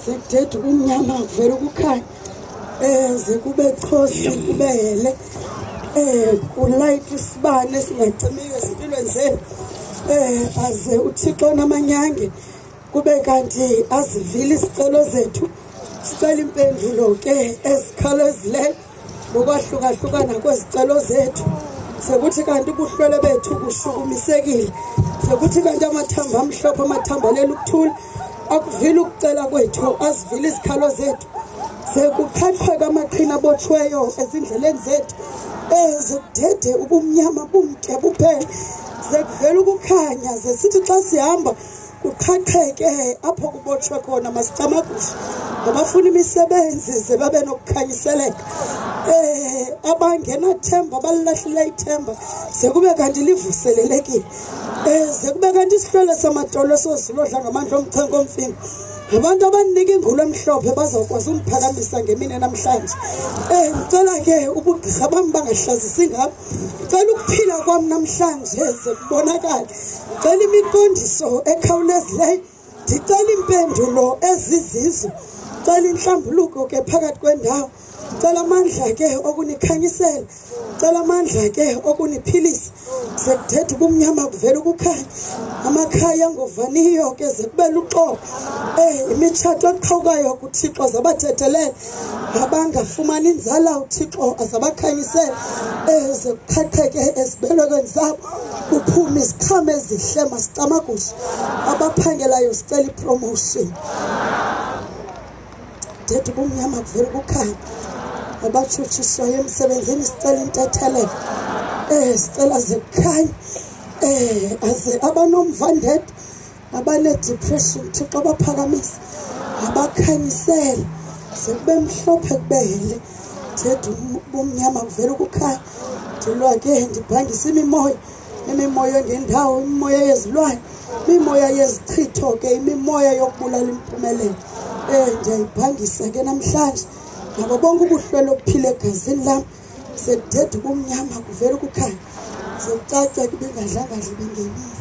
sekuthetha umnyama kuvela ukukhanya ze kube chosi kubele kulayitha isibane singacimiyo ezimpilweni zenu aze uThixo namanyange kube kanti azivile isicelo zethu sicela impendulo ke ezikhalezileyo ngokwahlukahlukana kwezicelo zethu sekuthi kanti ubuhlwele bethu bushukumisekile sekuthi kanti amathamba amhlophe amathamba lelo ukuthula akuvile ukucela kwethu azivile izikhalo zethu sekukhathwe kamaqhina abothweyo ezindleleni zethu zekudede ubumnyama bumke buphela sekuvela ukukhanya zesithi xa sihamba kuqhaqheke apho kubotshwe khona masicamagusha ngabafuna imisebenzi ze babe nokukhanyiseleka abangenathemba abalilahlile ithemba sekube kanti livuselelekile sekube kanti isihlwele samadolo sozilodla ngamandla omchenko omfimba abantu abanika ingulu emhlophe bazawukwazi umphakamisa ngemini namhlanje ngicela ke ubugqirha bami bangahlazisi ngabo ngicela ukuphila kwami namhlanje sekubonakala ngicela imiqondiso ekhawulezileyo ndicela impendulo ezizizo ngicela inhlambuluko ke phakathi kwendawo ngicela amandla ke okunikhanyisela ngicela amandla ke okuniphilisa sekuthetha ubumnyama kuvela ukukhanya amakhaya ngovaniyo ke zekubela uxolo imitshato eqhawukayo kuThixo zabathethelela abangafumani inzala uThixo azabakhanyisela zekuqhaqheke ezibelekweni zabo kuphume iziqhamo ezihle masicamagusha abaphangelayo sicela ipromotion thetha ubumnyama kuvela ukukhanya abatshutshiswayo emsebenzini sicela intethelelo sicela zekukhanya aze abanomvandedwa abane-depression Thixo abaphakamisa abakhanyisele sekube mhlophe kubele thetha ubumnyama kuvela ukukhanya ndilwa ke ndibhangisa imimoya ngendawo imimoya yezilwane imimoya yezichitho ke imimoya yokubulala impumelelo ndiyayibhangisa ke namhlanje ngabo bonke ubuhlwele obuphila egazini lam sekuthetha ubumnyama kuvela ukukhanya sekucaca kube ngadlangandla bengenile